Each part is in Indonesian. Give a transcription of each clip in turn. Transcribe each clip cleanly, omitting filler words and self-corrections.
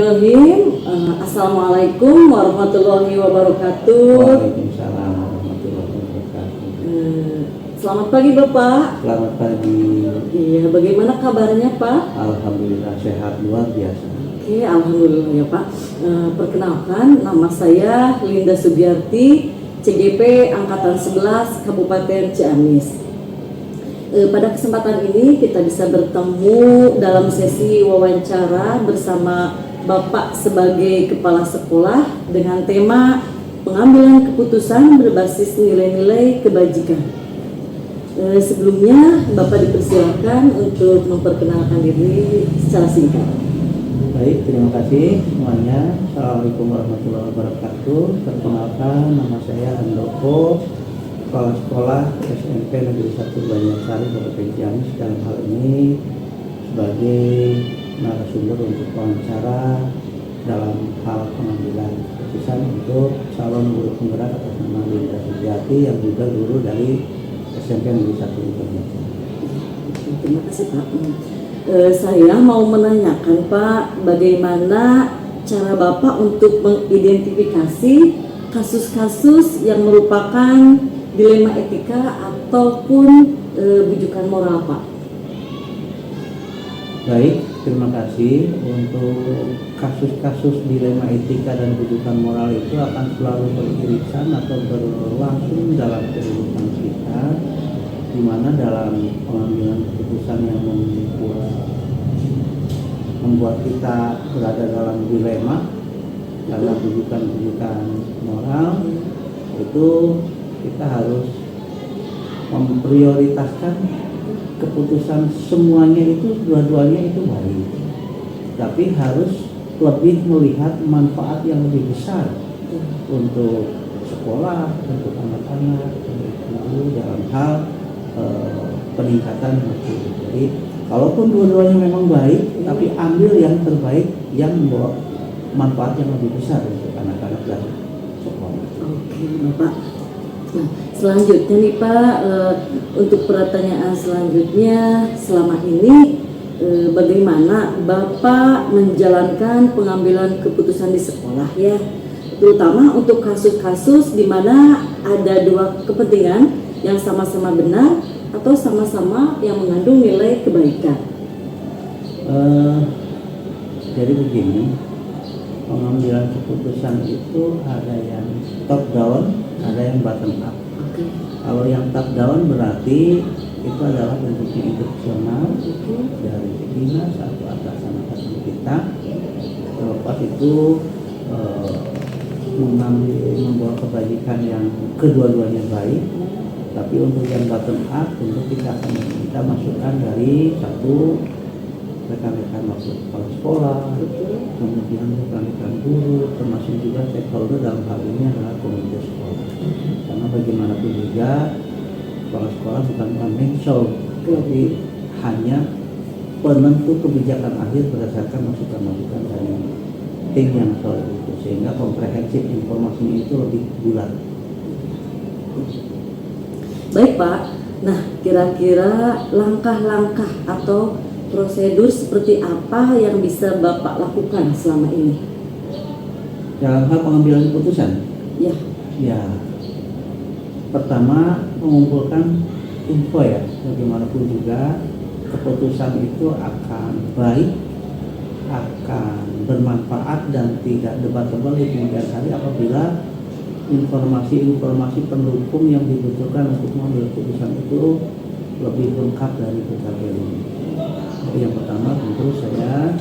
Bismillahirrahmanirrahim. Assalamualaikum warahmatullahi wabarakatuh. Waalaikumsalam warahmatullahi wabarakatuh. Selamat pagi Bapak. Selamat pagi. Iya, bagaimana kabarnya Pak? Alhamdulillah sehat luar biasa. Oke, alhamdulillah ya Pak. Perkenalkan, nama saya Linda Sugiarti, CGP Angkatan 11 Kabupaten Ciamis. Pada kesempatan ini kita bisa bertemu dalam sesi wawancara bersama Bapak sebagai Kepala Sekolah dengan tema pengambilan keputusan berbasis nilai-nilai kebajikan. Sebelumnya Bapak dipersilakan untuk memperkenalkan diri secara singkat. Baik, terima kasih semuanya. Assalamualaikum warahmatullahi wabarakatuh. Perkenalkan, nama saya Handoko, Kepala Sekolah SMP Negeri 1 Banyarsari Kabupaten Ciamis, dalam hal ini sebagai narasumber untuk wawancara dalam hal pengambilan keputusan untuk calon guru penggerak atas nama Linda Sugiarti yang juga guru dari SMP Negeri 1 Banyarsari. Terima kasih Pak. Saya mau menanyakan Pak, bagaimana cara Bapak untuk mengidentifikasi kasus-kasus yang merupakan dilema etika ataupun bujukan moral Pak? Baik, terima kasih. Untuk kasus-kasus dilema etika dan bujukan moral itu akan selalu beririsan atau berlangsung dalam kehidupan kita, di mana dalam pengambilan keputusan yang membuat kita berada dalam dilema karena bujukan-bujukan moral, itu kita harus memprioritaskan keputusan semuanya itu, dua-duanya itu baik, tapi harus lebih melihat manfaat yang lebih besar untuk sekolah, untuk anak-anak, untuk guru dalam hal peningkatan mutu. Jadi kalaupun dua-duanya memang baik, tapi ambil yang terbaik yang membawa manfaat yang lebih besar untuk anak-anak dan sekolah. Oke Bapak. Nah, selanjutnya nih Pak, untuk pertanyaan selanjutnya, selama ini bagaimana Bapak menjalankan pengambilan keputusan di sekolah ya, terutama untuk kasus-kasus di mana ada dua kepentingan yang sama-sama benar atau sama-sama yang mengandung nilai kebaikan. Jadi begini, pengambilan keputusan itu ada yang top down, ada yang bottom up. Oke. Kalau yang top down berarti itu adalah bentuknya instruksional dari dinas atau atasan-atasan kita. Terlepas itu membawa kebajikan yang kedua-duanya baik. Tapi untuk yang bottom up, tentu kita akan meminta masukan dari satu rekan-rekan waktu kepala sekolah, kemudian rekan-rekan guru, termasuk juga stakeholder dalam hal ini adalah komunitas sekolah. Karena bagaimanapun juga kepala sekolah bukan financial, tapi hanya penentu kebijakan akhir berdasarkan masukan-masukan dari tim yang solid itu, sehingga komprehensif informasinya itu lebih bulat. Baik Pak, nah kira-kira langkah-langkah atau prosedur seperti apa yang bisa Bapak lakukan selama ini? Dalam hal pengambilan keputusan? Ya, pertama mengumpulkan info ya, bagaimanapun juga keputusan itu akan baik, akan bermanfaat dan tidak debatable di kemudian hari apabila informasi-informasi pendukung yang dibutuhkan untuk mengambil keputusan itu lebih lengkap dari berbagai ini. Yang pertama tentu saya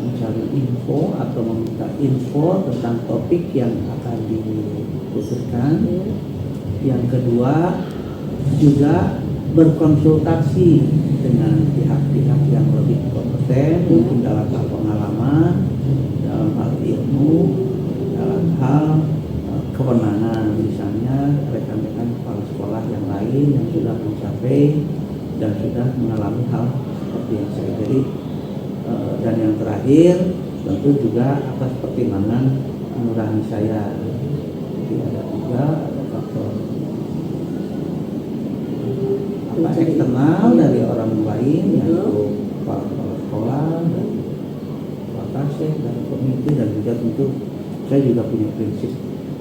mencari info atau meminta info tentang topik yang akan diputuskan. Yang kedua juga berkonsultasi dengan pihak-pihak yang lebih kompeten, mungkin dalam hal pengalaman, dalam hal ilmu, dalam hal kewenangan, misalnya rekan-rekan kepala sekolah yang lain yang sudah mencapai dan sudah mengalami hal seperti yang saya. Jadi dan yang terakhir tentu juga atas pertimbangan nurani saya. Jadi ada juga faktor eksternal dari orang lain, yaitu kepala sekolah dan kasih dari komite, dan juga tentu saya juga punya prinsip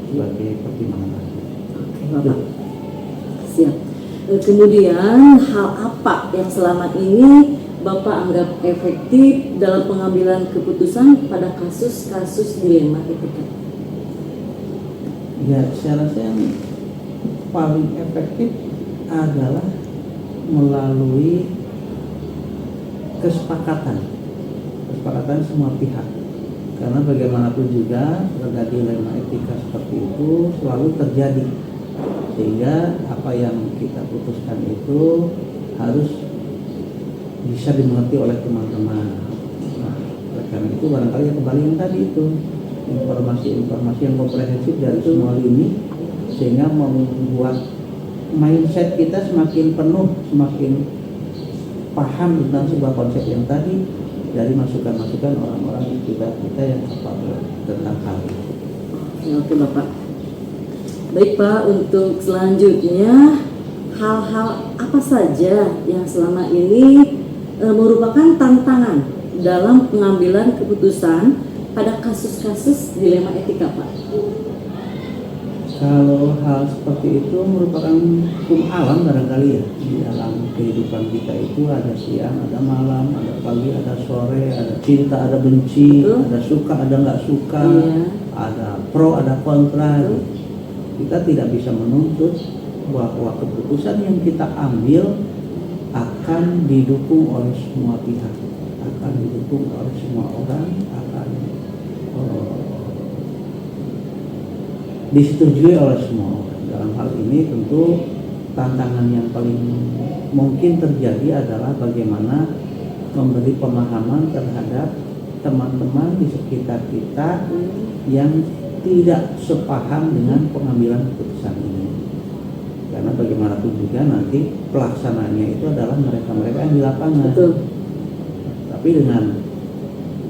sebagai pertimbangan hakim. Oke, Bapak. Siap. Kemudian hal apa yang selama ini Bapak anggap efektif dalam pengambilan keputusan pada kasus-kasus dilema etika? Ya, saya rasa yang paling efektif adalah melalui kesepakatan semua pihak, karena bagaimanapun juga pada dilema etika seperti itu selalu terjadi, sehingga apa yang kita putuskan itu harus bisa dimengerti oleh teman-teman. Nah, oleh karena itu barangkali yang kembali yang tadi itu informasi yang komprehensif dari semua lini, sehingga membuat mindset kita semakin penuh, semakin paham tentang sebuah konsep yang tadi dari masukan-masukan orang-orang di sekitar kita yang kapal tentang hal itu. Oke Bapak. Baik Pak, untuk selanjutnya hal-hal apa saja yang selama ini merupakan tantangan dalam pengambilan keputusan pada kasus-kasus dilema etika Pak? Kalau hal seperti itu merupakan hukum alam barangkali ya, di dalam kehidupan kita itu ada siang, ada malam, ada pagi, ada sore, ada cinta, ada benci, ada suka, ada nggak suka, ada pro, ada kontra. Kita tidak bisa menuntut bahwa keputusan yang kita ambil akan didukung oleh semua pihak, akan didukung oleh semua orang, akan disetujui oleh semua orang. Dalam hal ini tentu tantangan yang paling mungkin terjadi adalah bagaimana memberi pemahaman terhadap teman-teman di sekitar kita yang tidak sepaham dengan pengambilan keputusan ini. Karena bagaimanapun juga nanti pelaksananya itu adalah mereka-mereka yang di lapangan. Betul. Tapi dengan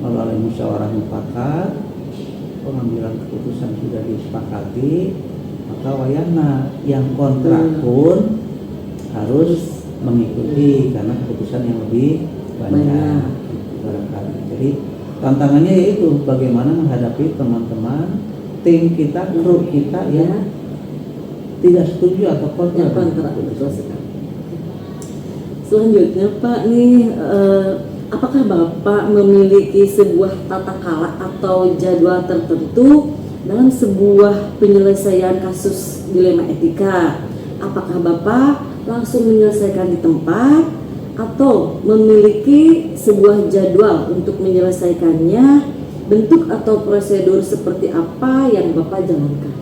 melalui musyawarah mufakat, pengambilan keputusan sudah disepakati, maka wayana yang kontra pun harus mengikuti karena keputusan yang lebih banyak barangkali. Jadi tantangannya yaitu bagaimana menghadapi teman-teman tim kita, kru kita yang tidak setuju atau kontra. Betul sekali. Selanjutnya Pak nih, apakah Bapak memiliki sebuah tata cara atau jadwal tertentu dalam sebuah penyelesaian kasus dilema etika? Apakah Bapak langsung menyelesaikan di tempat atau memiliki sebuah jadwal untuk menyelesaikannya? Bentuk atau prosedur seperti apa yang Bapak jalankan?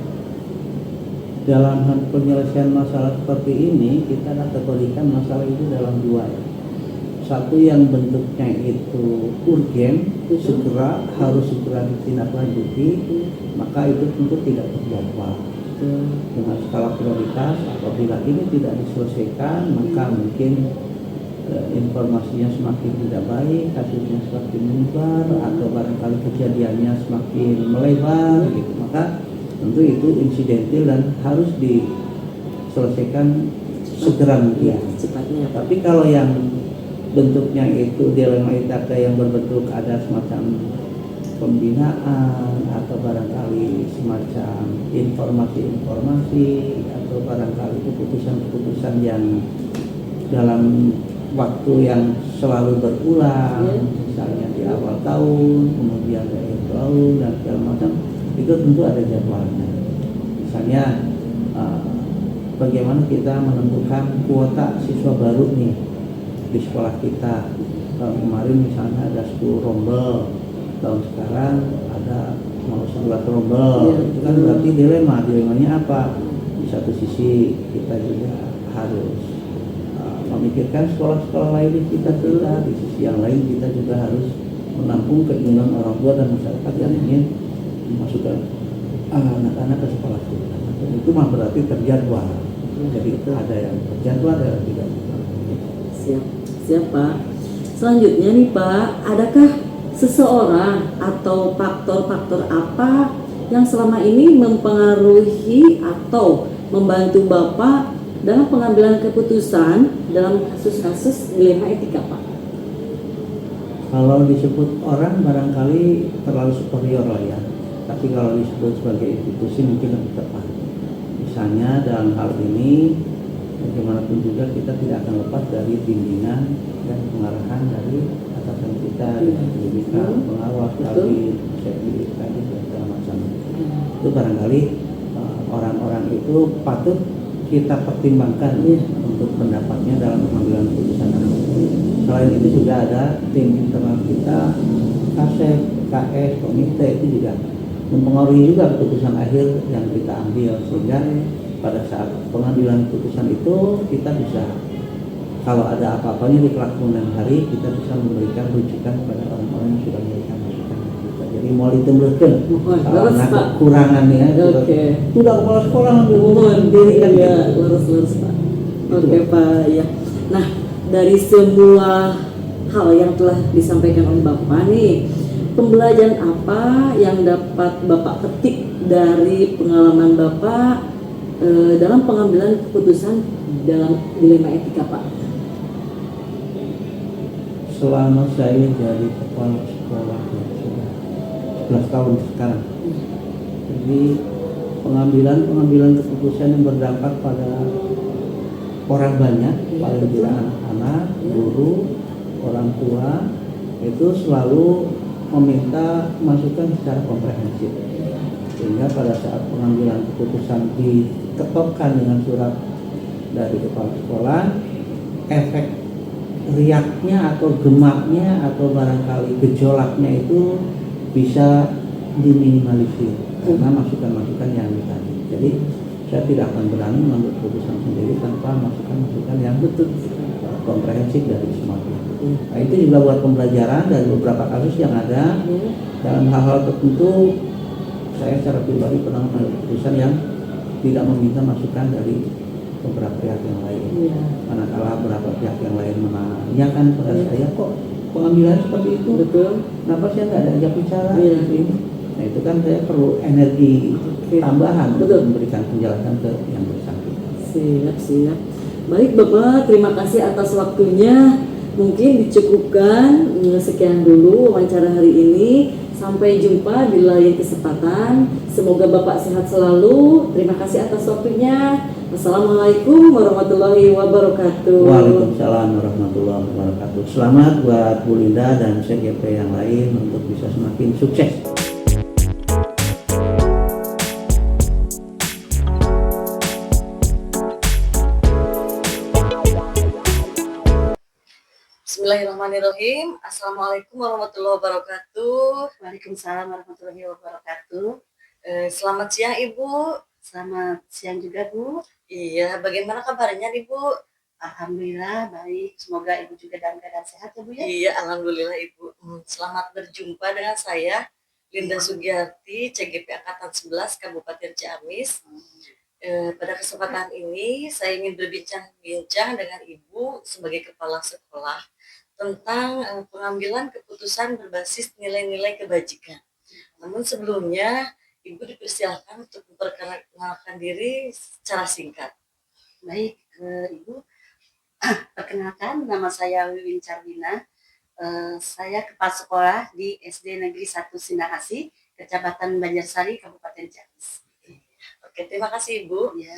Dalam hal penyelesaian masalah seperti ini, kita kategorikan masalah itu dalam dua ya. Satu yang bentuknya itu urgen, segera harus segera ditindaklanjuti, maka itu tentu tidak terjadwal. Dengan skala prioritas, apabila ini tidak diselesaikan, maka mungkin informasinya semakin tidak baik, kasusnya semakin menyebar, atau barangkali kejadiannya semakin melebar, gitu. Maka tentu itu insidentil dan harus diselesaikan segera mungkin. Cepatnya. Tapi kalau yang bentuknya itu dilema etika yang berbentuk ada semacam pembinaan atau barangkali semacam informasi-informasi atau barangkali keputusan-keputusan yang dalam waktu yang selalu berulang, misalnya di awal tahun, kemudian di akhir tahun dan segala macam, itu tentu ada jadwalnya. Misalnya bagaimana kita menentukan kuota siswa baru nih di sekolah kita. Tahun kemarin misalnya ada 10 rombel, tahun sekarang ada mau 11 rombel. Itu kan berarti dilemanya apa? Di satu sisi kita juga harus memikirkan sekolah-sekolah lain di kita, di sisi yang lain kita juga harus menampung keinginan orang tua dan masyarakat yang ingin memasukkan anak-anak ke sekolah kita. Itu mah berarti terjadwal. Jadi itu ada yang terjadwal, ada yang tidak. Siap Pak. Selanjutnya nih Pak, adakah seseorang atau faktor-faktor apa yang selama ini mempengaruhi atau membantu Bapak dalam pengambilan keputusan dalam kasus-kasus dilema etika Pak? Kalau disebut orang barangkali terlalu superior lah ya. Tapi kalau disebut sebagai institusi mungkin lebih tepat. Misalnya dalam hal ini bagaimanapun juga kita tidak akan lepas dari bimbingan dan pengarahan dari atasan kita, dari pendidikan, pengawas, kabin, sekdi, tadi dan segala macam. Itu barangkali orang-orang itu patut kita pertimbangkan untuk pendapatnya dalam pengambilan keputusan. Selain itu juga ada tim internal kita, KSEP, KS, komite itu juga mempengaruhi juga keputusan akhir yang kita ambil, sehingga pada saat pengambilan keputusan itu kita bisa, kalau ada apa-apanya di kelak kemudian hari, kita bisa memberikan rujukan kepada orang-orang yang sudah memberikan masukan ke kita. Jadi mau ditemukan kalau ada kekurangannya, sudah kepala sekolah mohon diri kan ya, lurus Pak. Oke Pak ya. Nah, dari semua hal yang telah disampaikan oleh Bapak nih, pembelajaran apa yang dapat Bapak petik dari pengalaman Bapak dalam pengambilan keputusan dalam dilema etika Pak? Selama saya jadi kepala sekolah ya, sudah 11 tahun sekarang, jadi pengambilan keputusan yang berdampak pada orang banyak, paling tidak anak-anak, guru, orang tua, itu selalu meminta masukan secara komprehensif, sehingga pada saat pengambilan keputusan diketokkan dengan surat dari kepala sekolah, efek riaknya atau gemaknya atau barangkali gejolaknya itu bisa diminimalisir karena masukan-masukan yang tadi. Jadi saya tidak akan berani mengambil keputusan sendiri tanpa masukan-masukan yang betul komprehensif dari semua pihak. Nah, itu juga buat pembelajaran dari beberapa kasus yang ada. Dalam hal-hal tertentu saya secara pribadi pernah mengambil keputusan yang tidak meminta masukan dari beberapa pihak yang lain. Manakala beberapa pihak yang lain menanyakan pada saya, kok pengambilan seperti itu, kenapa saya nggak diajak bicara ini? Nah, itu kan saya perlu energi tambahan untuk memberikan penjelasan ke yang bersangkutan. Siap. Baik Bapak, terima kasih atas waktunya. Mungkin dicukupkan sekian dulu wawancara hari ini. Sampai jumpa di lain kesempatan. Semoga Bapak sehat selalu. Terima kasih atas waktunya. Wassalamualaikum warahmatullahi wabarakatuh. Waalaikumsalam warahmatullahi wabarakatuh. Selamat buat Bu Linda dan CGP yang lain untuk bisa semakin sukses. Bismillahirrahmanirrahim. Assalamualaikum warahmatullahi wabarakatuh. Waalaikumsalam warahmatullahi wabarakatuh. Selamat siang Ibu. Selamat siang juga Bu. Iya, bagaimana kabarnya Ibu? Alhamdulillah baik. Semoga Ibu juga dalam keadaan sehat ya Bu ya. Iya, alhamdulillah Ibu. Selamat berjumpa dengan saya Linda Sugiarti, CGP Angkatan 11 Kabupaten Ciamis. Pada kesempatan ini saya ingin berbincang-bincang dengan Ibu sebagai kepala sekolah tentang pengambilan keputusan berbasis nilai-nilai kebajikan. Namun sebelumnya Ibu dipersilakan untuk memperkenalkan diri secara singkat. Baik Ibu, perkenalkan nama saya Wiwin Carbina. Saya kepala sekolah di SD Negeri 1 Sindangasi, Kecamatan Banjarsari, Kabupaten Ciamis. Oke, terima kasih Ibu. Ya.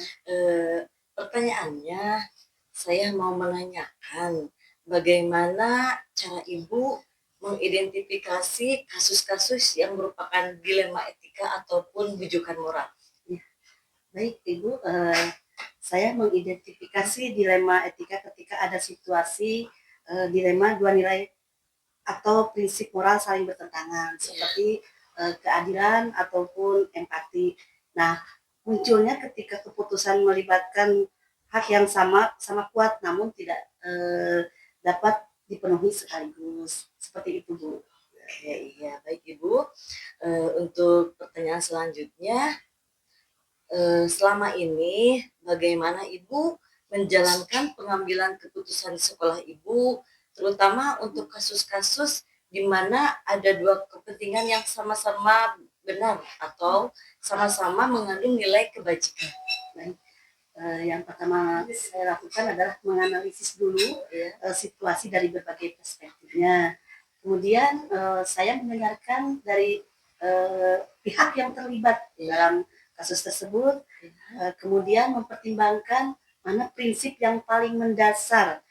Pertanyaannya, saya mau menanyakan bagaimana cara Ibu mengidentifikasi kasus-kasus yang merupakan dilema etika ataupun bujukan moral. Ya. Baik Ibu, saya mengidentifikasi dilema etika ketika ada situasi dilema dua nilai atau prinsip moral saling bertentangan, seperti keadilan ataupun empati. Nah, munculnya ketika keputusan melibatkan hak yang sama kuat namun tidak dapat dipenuhi sekaligus, seperti itu Bu. Iya, baik Ibu. Untuk pertanyaan selanjutnya, selama ini bagaimana Ibu menjalankan pengambilan keputusan di sekolah Ibu, terutama untuk kasus-kasus di mana ada dua kepentingan yang sama-sama benar atau sama-sama mengandung nilai kebajikan? Yang pertama saya lakukan adalah menganalisis dulu situasi dari berbagai perspektifnya. kemudian saya mendengarkan dari pihak yang terlibat dalam kasus tersebut, kemudian mempertimbangkan mana prinsip yang paling mendasar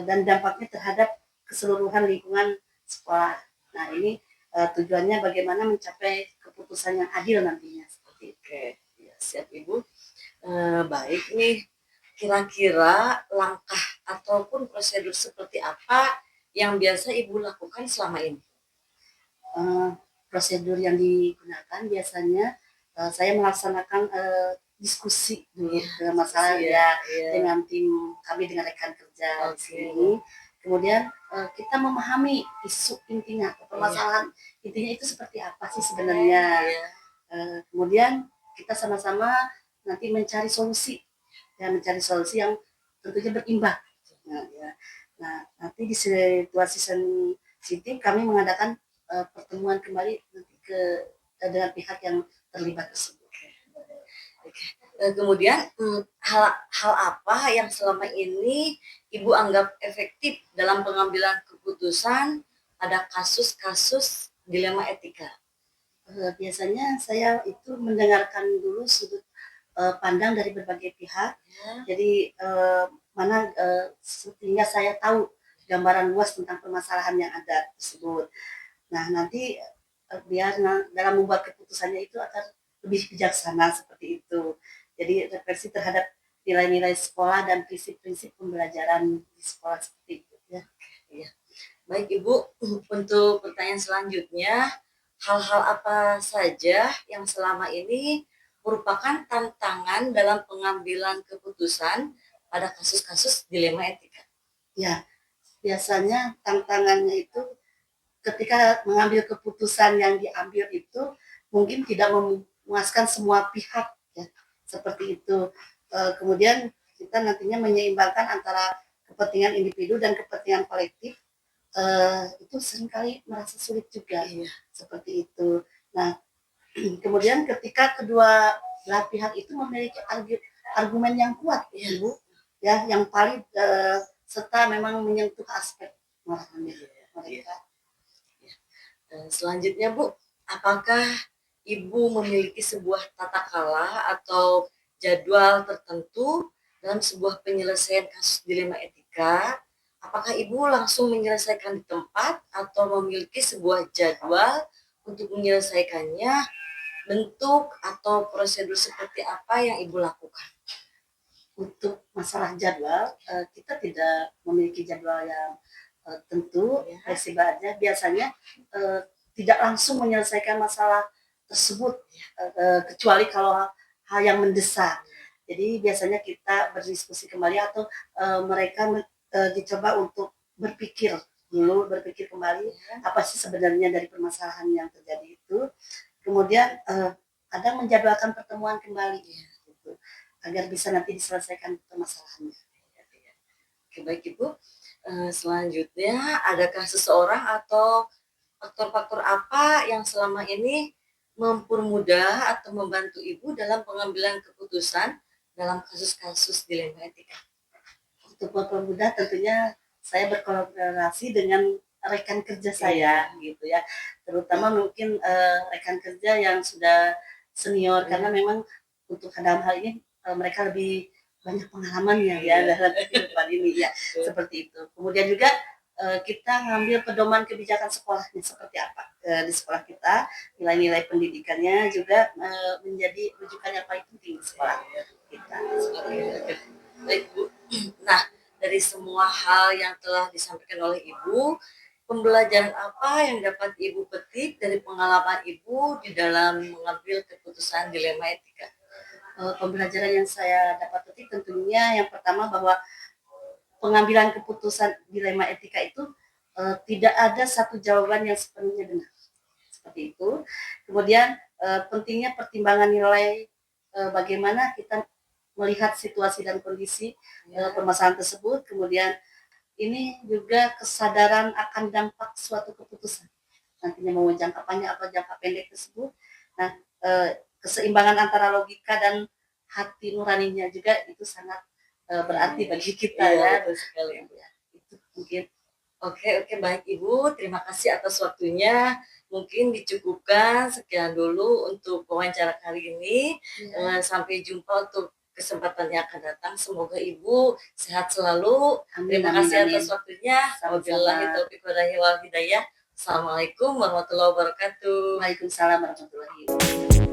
dan dampaknya terhadap keseluruhan lingkungan sekolah. Nah, ini tujuannya bagaimana mencapai keputusan yang adil nantinya. Seperti itu. Oke, ya, siap Ibu. Baik nih, kira-kira langkah ataupun prosedur seperti apa yang biasa Ibu lakukan selama ini? Prosedur yang digunakan biasanya saya melaksanakan diskusi dulu masalah dengan tim kami, dengan rekan kerja di sini. Kemudian kita memahami isu intinya, permasalahan intinya itu seperti apa sih sebenarnya. Kemudian kita sama-sama nanti mencari solusi, mencari solusi yang tentunya berimbang. Nah, nanti di situasi sensitif kami mengadakan pertemuan kembali nanti dengan pihak yang terlibat tersebut. Kemudian hal apa yang selama ini Ibu anggap efektif dalam pengambilan keputusan pada kasus-kasus dilema etika? Biasanya saya itu mendengarkan dulu sudut pandang dari berbagai pihak. Jadi mana sehingga saya tahu gambaran luas tentang permasalahan yang ada tersebut. Nah, nanti biar dalam membuat keputusannya itu akan lebih bijaksana seperti itu. Jadi refleksi terhadap nilai-nilai sekolah dan prinsip-prinsip pembelajaran di sekolah seperti itu. Ya. Baik Ibu, untuk pertanyaan selanjutnya, hal-hal apa saja yang selama ini merupakan tantangan dalam pengambilan keputusan pada kasus-kasus dilema etika? Ya, biasanya tantangannya itu ketika mengambil keputusan yang diambil itu mungkin tidak memuaskan semua pihak, ya, seperti itu. Kemudian kita nantinya menyeimbangkan antara kepentingan individu dan kepentingan kolektif. Itu seringkali merasa sulit juga, seperti itu. Nah, kemudian ketika kedua belah pihak itu memiliki argumen yang kuat, Ibu, ya, yang valid serta memang menyentuh aspek moralnya mereka. Selanjutnya Bu, apakah Ibu memiliki sebuah tata kelola atau jadwal tertentu dalam sebuah penyelesaian kasus dilema etika? Apakah Ibu langsung menyelesaikan di tempat atau memiliki sebuah jadwal untuk menyelesaikannya? Bentuk atau prosedur seperti apa yang Ibu lakukan? Untuk masalah jadwal, kita tidak memiliki jadwal yang tentu, fleksibel aja. Biasanya tidak langsung menyelesaikan masalah tersebut, kecuali kalau hal yang mendesak. Jadi biasanya kita berdiskusi kembali atau mereka dicoba untuk berpikir kembali apa sih sebenarnya dari permasalahan yang terjadi itu. Kemudian kadang menjadwalkan pertemuan kembali, gitu, agar bisa nanti diselesaikan permasalahannya. Oke, baik Ibu. Selanjutnya, adakah seseorang atau faktor-faktor apa yang selama ini mempermudah atau membantu Ibu dalam pengambilan keputusan dalam kasus-kasus dilema etika? Untuk mempermudah tentunya saya berkolaborasi dengan rekan kerja saya, gitu ya. Terutama mungkin rekan kerja yang sudah senior, karena memang untuk dalam hal ini mereka lebih banyak pengalamannya ya dalam kehidupan ini, ya, seperti itu. Kemudian juga kita ngambil pedoman kebijakan sekolahnya seperti apa di sekolah kita, nilai-nilai pendidikannya juga menjadi rujukan yang paling penting di sekolah kita. Baik Bu. Nah, dari semua hal yang telah disampaikan oleh Ibu, pembelajaran apa yang dapat Ibu petik dari pengalaman Ibu di dalam mengambil keputusan dilema etika? Pembelajaran yang saya dapat petik tentunya yang pertama bahwa pengambilan keputusan dilema etika itu tidak ada satu jawaban yang sepenuhnya benar, seperti itu. Kemudian pentingnya pertimbangan nilai, bagaimana kita melihat situasi dan kondisi permasalahan tersebut. Kemudian ini juga kesadaran akan dampak suatu keputusan, nantinya mau jangka panjang atau jangka pendek tersebut. Nah, keseimbangan antara logika dan hati nuraninya juga itu sangat berarti bagi kita, ya. Betul sekali. Ya, itu mungkin. Oke, baik Ibu. Terima kasih atas waktunya. Mungkin dicukupkan sekian dulu untuk wawancara kali ini. Sampai jumpa untuk kesempatan yang akan datang. Semoga Ibu sehat selalu. Amin, Terima amin, kasih amin. atas waktunya. Sama-sama. Wabillahi taufiq wal hidayah. Assalamualaikum warahmatullahi wabarakatuh. Waalaikumsalam warahmatullahi wabarakatuh.